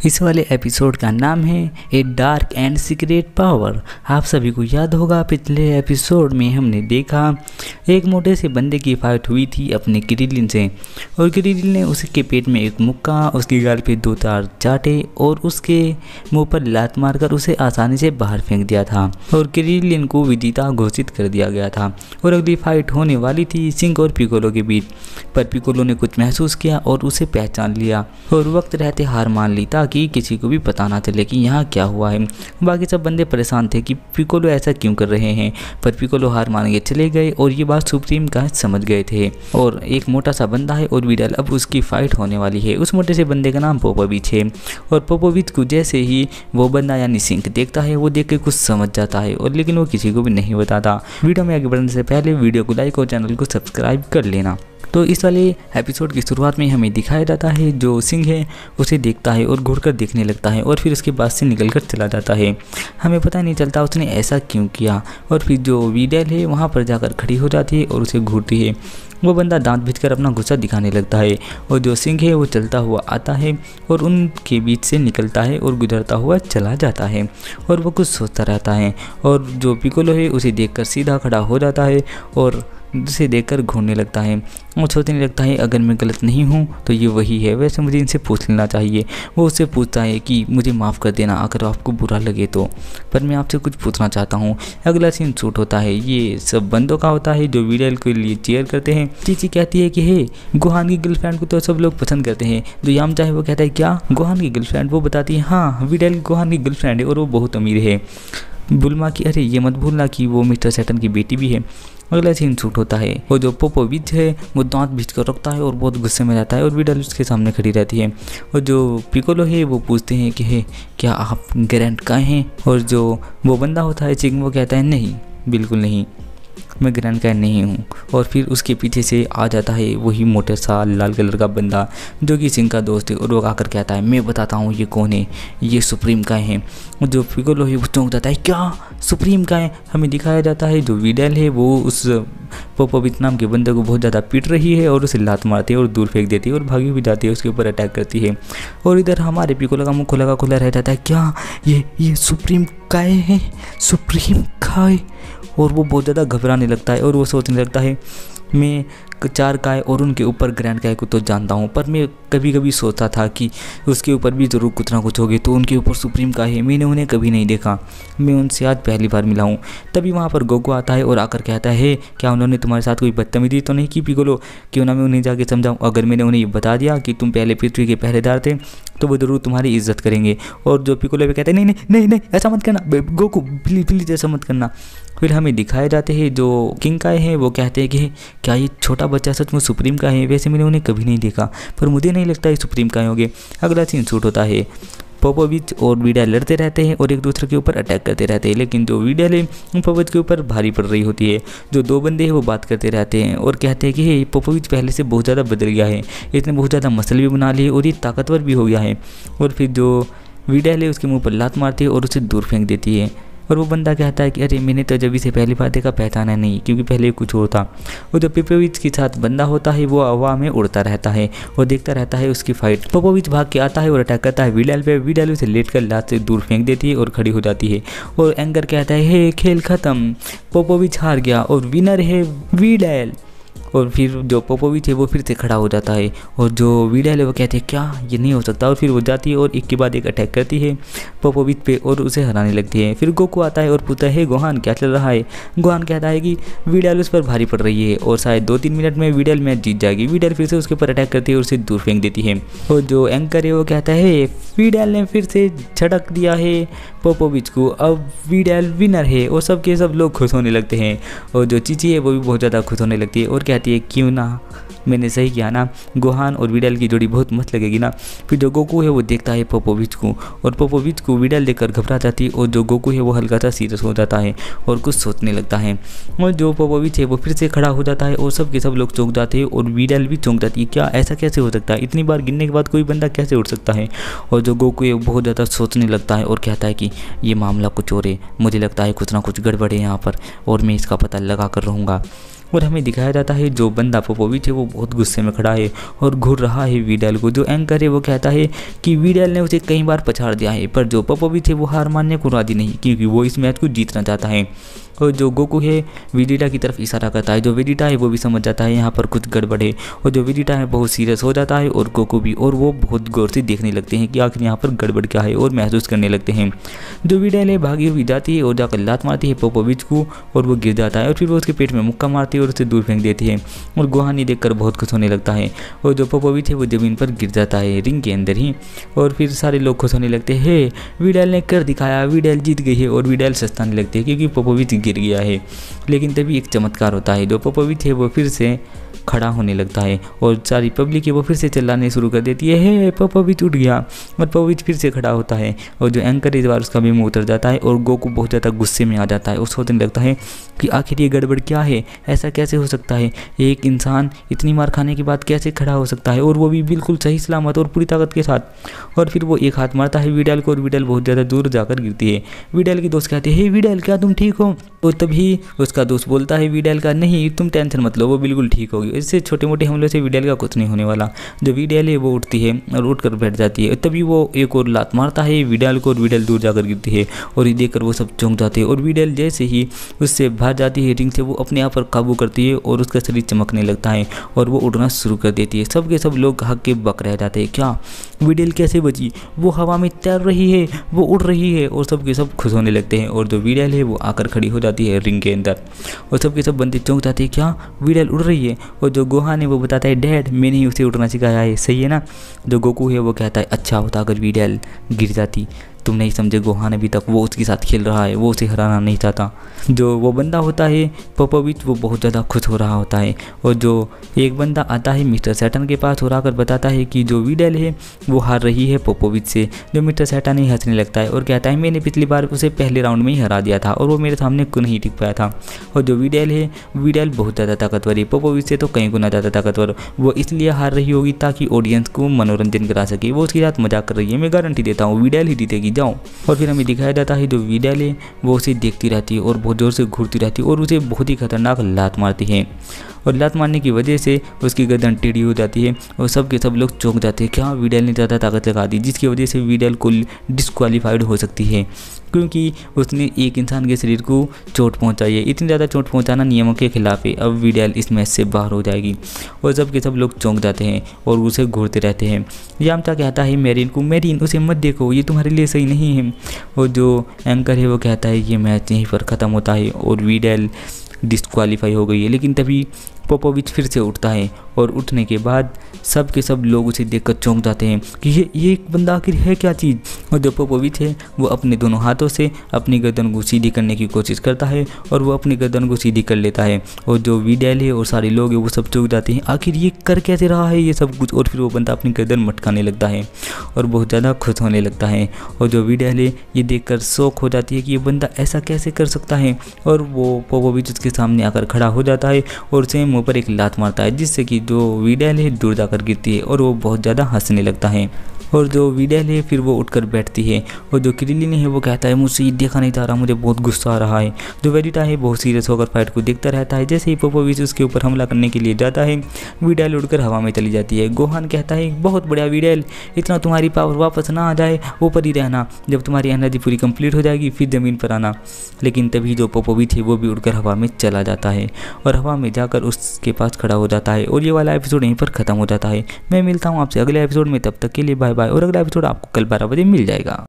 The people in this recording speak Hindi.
इस वाले एपिसोड का नाम है a dark and secret power. आप सभी को याद होगा पिछले एपिसोड में हमने देखा एक मोटे से बंदे की फाइट हुई थी अपने क्रिलिन से, और क्रिलिन ने उसके पेट में एक मुक्का, उसके गाल पे 2-4 चाटे और उसके मुंह पर लात मारकर उसे आसानी से बाहर फेंक दिया था और क्रिलिन को विजेता घोषित कर दिया गया था। और अगली फाइट होने वाली थी सिंक और पिकोलो के बीच, पर पिकोलो ने कुछ महसूस किया और उसे पहचान लिया और वक्त रहते हार मान ली ताकि किसी को भी पता ना चले कि यहाँ क्या हुआ है। बाकी सब बंदे परेशान थे कि पिकोलो ऐसा क्यों कर रहे हैं, पर पिकोलो हार मान के चले गए और ये बात सुप्रीम का समझ गए थे। और एक मोटा सा बंदा है और विडल, अब उसकी फाइट होने वाली है। उस मोटे से बंदे का नाम पोपोविच है और पोपोविच को जैसे ही वो बंदा यानी सिंक देखता है वो देख के कुछ समझ जाता है, और लेकिन वो किसी को भी नहीं बताता। वीडियो में आगे बढ़ने से पहले वीडियो को लाइक और चैनल को सब्सक्राइब कर लेना। तो इस वाले एपिसोड की शुरुआत में हमें दिखाया जाता है जो सिंह है उसे देखता है और घूरकर देखने लगता है और फिर उसके बाद से निकलकर चला जाता है। हमें पता नहीं चलता उसने ऐसा क्यों किया। और फिर जो विडल है वहाँ पर जाकर खड़ी हो जाती है और उसे घूरती है। वो बंदा दांत भींचकर अपना गुस्सा दिखाने लगता है और जो सिंह है वो चलता हुआ आता है और उनके बीच से निकलता है और गुजरता हुआ चला जाता है और वो कुछ सोचता रहता है। और जो पिकोलो है उसे देखकर सीधा खड़ा हो जाता है और उसे देखकर घूरने लगता है और सोचने लगता है अगर मैं गलत नहीं हूँ तो ये वही है, वैसे मुझे इनसे पूछ लेना चाहिए। वो उससे पूछता है कि मुझे माफ़ कर देना अगर आपको बुरा लगे तो, पर मैं आपसे कुछ पूछना चाहता हूँ। अगला सीन शूट होता है, ये सब बंदों का होता है जो विडल के लिए चीयर करते हैं। चीची कहती है कि हे गोहान की गर्लफ्रेंड को तो सब लोग पसंद करते हैं। जो यामचा है वो कहता है क्या गोहान की गर्लफ्रेंड? वो बताती है हाँ विडल गोहान की गर्लफ्रेंड है और वो बहुत अमीर है। बुल्मा की अरे ये मत भूलना कि वो मिस्टर सैटन की बेटी भी है। अगला सीन शूट होता है और जो पोपोविच है वो दांत भींच कर रखता है और बहुत गुस्से में रहता है और विडल उसके सामने खड़ी रहती है। और जो पिकोलो है वो पूछते हैं कि हे क्या आप ग्रैंड का हैं? और जो वो बंदा होता है चिंग वो कहता है नहीं बिल्कुल नहीं, मैं ग्रैंड का नहीं हूँ। और फिर उसके पीछे से आ जाता है वही मोटे सा लाल कलर का बंदा जो कि सिंह का दोस्त है और वो आकर कहता है मैं बताता हूँ ये कौन है, ये सुप्रीम का है। और जो पिकोलो है वो चौंक जाता है क्या सुप्रीम का है? हमें दिखाया जाता है जो विडल है वो उस पोपोविच नाम के बंदे को बहुत ज़्यादा पीट रही है और उसे लात मारती है और दूर फेंक देती है और भागी भी जाती है, उसके ऊपर अटैक करती है। और इधर हमारे पिकोलो का मुँह खुला रह जाता है क्या ये सुप्रीम काय है, सुप्रीम काय? और वो बहुत ज़्यादा घबराने लगता है और वो सोचने लगता है मैं 4 काय और उनके ऊपर ग्रैंड काय को तो जानता हूँ, पर मैं कभी कभी सोचता था कि उसके ऊपर भी ज़रूर कुछ ना कुछ होगी, तो उनके ऊपर सुप्रीम काय है। मैंने उन्हें कभी नहीं देखा, मैं उनसे आज पहली बार मिला हूँ। तभी वहाँ पर गोकू आता है और आकर कहता है क्या उन्होंने तुम्हारे साथ कोई बदतमीजी तो नहीं की पिकोलो? क्यों ना मैं उन्हें जाके समझाऊँ? अगर मैंने उन्हें ये बता दिया कि तुम पहले पृथ्वी के पहरेदार थे तो वो ज़रूर तुम्हारी इज्जत करेंगे। और जो पिकोलो भी कहते हैं नहीं नहीं नहीं ऐसा मत करना गोकू, प्लीज़ ऐसा मत करना। फिर हमें दिखाए जाते हैं जो किंग काय हैं वो कहते हैं कि क्या ये छोटा बच्चा सच में सुप्रीम का है? वैसे मैंने उन्हें कभी नहीं देखा, पर मुझे नहीं लगता ये सुप्रीम काय होंगे। अगला सीन शूट होता है, पोपोविच और विडल लड़ते रहते हैं और एक दूसरे के ऊपर अटैक करते रहते हैं, लेकिन जो विडल है पोपोविच के ऊपर भारी पड़ रही होती है। जो 2 बंदे हैं वो बात करते रहते हैं और कहते हैं कि हे पोपोविच पहले से बहुत ज़्यादा बदल गया है, इसने बहुत ज़्यादा मसल भी बना लिए और ये ताकतवर भी हो गया है। और फिर जो विडल है उसके मुँह पर लात मारती है और उसे दूर फेंक देती है। और वो बंदा कहता है कि अरे मैंने तो जब इसे पहली बार देखा पहचाना नहीं, क्योंकि पहले कुछ और था। और जो पोपोविच के साथ बंदा होता है वो हवा में उड़ता रहता है और देखता रहता है उसकी फाइट। पोपोविच भाग के आता है और अटैक करता है विडल पे। विडल उसे लेटकर लात से दूर फेंक देती है और खड़ी हो जाती है। और एंकर कहता है हे खेल खत्म, पोपोविच हार गया और विनर है विडल। और फिर जो पोपोविच है वो फिर से खड़ा हो जाता है और जो विडल है वो कहते हैं क्या ये नहीं हो सकता। और फिर वो जाती है और एक के बाद एक अटैक करती है पोपोविच पे और उसे हराने लगती है। फिर गोकू आता है और पूछता है गोहान क्या चल रहा है? गोहान कहता है कि विडल उस पर भारी पड़ रही है और शायद 2-3 मिनट में विडल मैच जीत जाएगी। विडल फिर से उसके ऊपर अटैक करती है और उसे दूर फेंक देती है। और जो एंकर है वो कहता है विडल ने फिर से झटक दिया है पोपोविच को, अब विडल विनर है। और सब के सब लोग खुश होने लगते हैं और जो चीची है वो भी बहुत ज़्यादा खुश होने लगती है और कहती है क्यों ना, मैंने सही किया ना, गोहान और विडल की जोड़ी बहुत मस्त लगेगी ना। फिर जो गोकू है वो देखता है पोपोविच को और पोपोविच को विडल देखकर घबरा जाती है और जो गोकू है वो हल्का सा सीरियस हो जाता है और कुछ सोचने लगता है। और जो पोपोविच है वो फिर से खड़ा हो जाता है और सब के सब लोग चौंक जाते हैं और विडल भी चौंक जाती है क्या ऐसा कैसे हो सकता है? इतनी बार गिनने के बाद कोई बंदा कैसे उठ सकता है? और जो गोकू है वो बहुत ज़्यादा सोचने लगता है और कहता है कि ये मामला कुछ और है, मुझे लगता है कुछ ना कुछ गड़बड़ है यहाँ पर और मैं इसका पता लगा कर रहूँगा। और हमें दिखाया जाता है जो बंदा पोपोविच है वो बहुत गुस्से में खड़ा है और घूर रहा है विडाल को। जो एंकर है वो कहता है कि विडाल ने उसे कई बार पछाड़ दिया है, पर जो पोपोविच है वो हार मानने को राजी नहीं, क्योंकि वो इस मैच को जीतना चाहता है। और जो गोकू है वेजिटा की तरफ इशारा करता है। जो वेजिटा है वो भी समझ जाता है यहाँ पर कुछ गड़बड़ है, और जो वेजिटा है बहुत सीरियस हो जाता है और गोकू भी, और वो बहुत गौर से देखने लगते हैं कि आखिर यहाँ पर गड़बड़ क्या है और महसूस करने लगते हैं। जो विडाल है भागी हुई जाती है और जाकर लात मारती है पोपोविच को और वो गिर जाता है, और फिर वो उसके पेट में मुक्का मारती है और उसे दूर फेंक देती है। और गोहानी देखकर बहुत खुश होने लगता है, और जो पोपोविच है वो ज़मीन पर गिर जाता है रिंग के अंदर ही। और फिर सारे लोग खुश होने लगते हैं, विडाल ने कर दिखाया, विडाल जीत गई है। और विडाल सस्ताने लगते हैं क्योंकि पोपोविच गिर गया है। लेकिन तभी एक चमत्कार होता है, जो पोपोविच है वो फिर से खड़ा होने लगता है और सारी पब्लिक है वो फिर से चिल्लाने शुरू कर देती है, हे पोपोविच उठ गया। और पोपोविच फिर से खड़ा होता है और जो एंकर इस बार उसका भी मुंह उतर जाता है और गोकू बहुत ज़्यादा गुस्से में आ जाता है और सोचने लगता है कि आखिर ये गड़बड़ क्या है, ऐसा कैसे हो सकता है, एक इंसान इतनी मार खाने के बाद कैसे खड़ा हो सकता है, और वो भी बिल्कुल सही सलामत और पूरी ताकत के साथ। और फिर वो एक हाथ मारता है विडाल को और विडाल बहुत ज़्यादा दूर जाकर गिरती है। विडाल के दोस्त कहते हैं, हे विडाल क्या तुम ठीक हो? तो तभी उसका दोस्त बोलता है विडाल का, नहीं तुम टेंशन मत लो, वो बिल्कुल ठीक होगी, इससे छोटे मोटे हमलों से विडाल का कुछ नहीं होने वाला। जो विडाल है वो उठती है और उठकर बैठ जाती है। तभी वो एक और लात मारता है विडाल को और विडाल दूर जाकर गिरती है, और ये देखकर वो सब चौंक जाते हैं। और विडाल जैसे ही उससे बाहर जाती है रिंग से, वो अपने आप पर काबू करती है और उसका शरीर चमकने लगता है और वो उड़ना शुरू कर देती है। सब के सब लोग हक के बक रह जाते हैं, क्या विडाल कैसे बची, वो हवा में तैर रही है, वो उड़ रही है, और सब के सब खुश होने लगते हैं। और जो विडाल है वो आकर खड़ी हो जाती है रिंग के अंदर, और सब के सब बंदे चौंक जाते हैं, क्या विडाल उड़ रही है। और जो गोहान है वो बताता है, डैड मैंने ही उसे उड़ना सिखाया है, सही है ना। जो गोकू है वो कहता है, अच्छा होता अगर विडाल गिर जाती, तुम नहीं समझे गोहान अभी तक वो उसके साथ खेल रहा है, वो उसे हराना नहीं चाहता। जो वो बंदा होता है पोपोविच वो बहुत ज़्यादा खुश हो रहा होता है, और जो एक बंदा आता है मिस्टर सैटन के पास और आकर बताता है कि जो विडाल है वो हार रही है पोपोविच से। जो मिस्टर सैटन ही हंसने लगता है और कहता है, मैंने पिछली बार उसे पहले राउंड में ही हरा दिया था और वो मेरे सामने क्यों नहीं टिक पाया था। और जो विडाल है, विडाल बहुत ज़्यादा ताकतवर है, पोपोविच से तो कई गुना ज़्यादा ताकतवर, वो इसलिए हार रही होगी ताकि ऑडियंस को मनोरंजन करा सके, वो उसके साथ मजाक कर रही है, मैं गारंटी देता हूँ विडाल ही जीतेगी, जाओ। और फिर हमें दिखाया जाता है जो विडाल है वो उसे देखती रहती है और बहुत ज़ोर से घूरती रहती है और उसे बहुत ही खतरनाक लात मारती है, और लात मारने की वजह से उसकी गर्दन टेढ़ी हो जाती है और सब के सब लोग चौंक जाते हैं, क्या विडाल ने ज़्यादा ताकत लगा दी, जिसकी वजह से विडाल को डिस्क्वालीफाइड हो सकती है क्योंकि उसने एक इंसान के शरीर को चोट पहुंचाई है। इतनी ज़्यादा चोट पहुंचाना नियमों के खिलाफ है, अब विडाल इस मैच से बाहर हो जाएगी। और सब के सब लोग चौंक जाते हैं और उसे घूरते रहते हैं। यामचा कहता है मेरिन को, मेरिन उसे मत देखो, ये तुम्हारे लिए सही नहीं है। और जो एंकर है वो कहता है ये मैच यहीं पर ख़त्म होता है और विडाल डिस्क्वालीफाई हो गई है। लेकिन तभी पोपोविच फिर से उठता है और उठने के बाद सब के सब लोग उसे देखकर चौंक जाते हैं कि ये एक बंदा आखिर है क्या चीज़। और जो पोपोविच है वो अपने दोनों हाथों से अपनी गर्दन को सीधी करने की कोशिश करता है और वो अपनी गर्दन को सीधी कर लेता है। और जो विडाल है और सारे लोग हैं वो सब चौंक जाते हैं, आखिर ये कर कैसे रहा है ये सब कुछ। और फिर वो बंदा अपनी गर्दन मटकाने लगता है और बहुत ज़्यादा खुश होने लगता है। और जो विडाल है ये देखकर शौक हो जाती है कि ये बंदा ऐसा कैसे कर सकता है। और वो पोपोविच उसके सामने आकर खड़ा हो जाता है और उसे मुँह पर एक लात मारता है, जिससे कि जो विडाल है दूर जाकर गिरती है और वो बहुत ज़्यादा हंसने लगता है। और जो विडाल है फिर वो उठकर बैठती है और जो क्रिलिन है वो कहता है मुझसे ये देखा नहीं जा रहा, मुझे बहुत गुस्सा आ रहा है। जो वेजिटा है बहुत सीरियस होकर फाइट को देखता रहता है। जैसे ही पोपोविच उसके ऊपर हमला करने के लिए जाता है विडाल उड़कर हवा में चली जाती है। गोहान कहता है बहुत बढ़िया विडाल, इतना तुम्हारी पावर वापस ना आ जाए, ऊपर ही रहना, जब तुम्हारी एनर्जी पूरी कंप्लीट हो जाएगी फिर ज़मीन पर आना। लेकिन तभी जो पोपोविच है वो भी उड़कर हवा में चला जाता है और हवा में जाकर उसके पास खड़ा हो जाता है। और ये वाला एपिसोड यहीं पर ख़त्म हो जाता है। मैं मिलता हूँ आपसे अगले एपिसोड में, तब तक के लिए बाय बाय। और अगला एपिसोड आपको कल 12 बजे मिल जाएगा।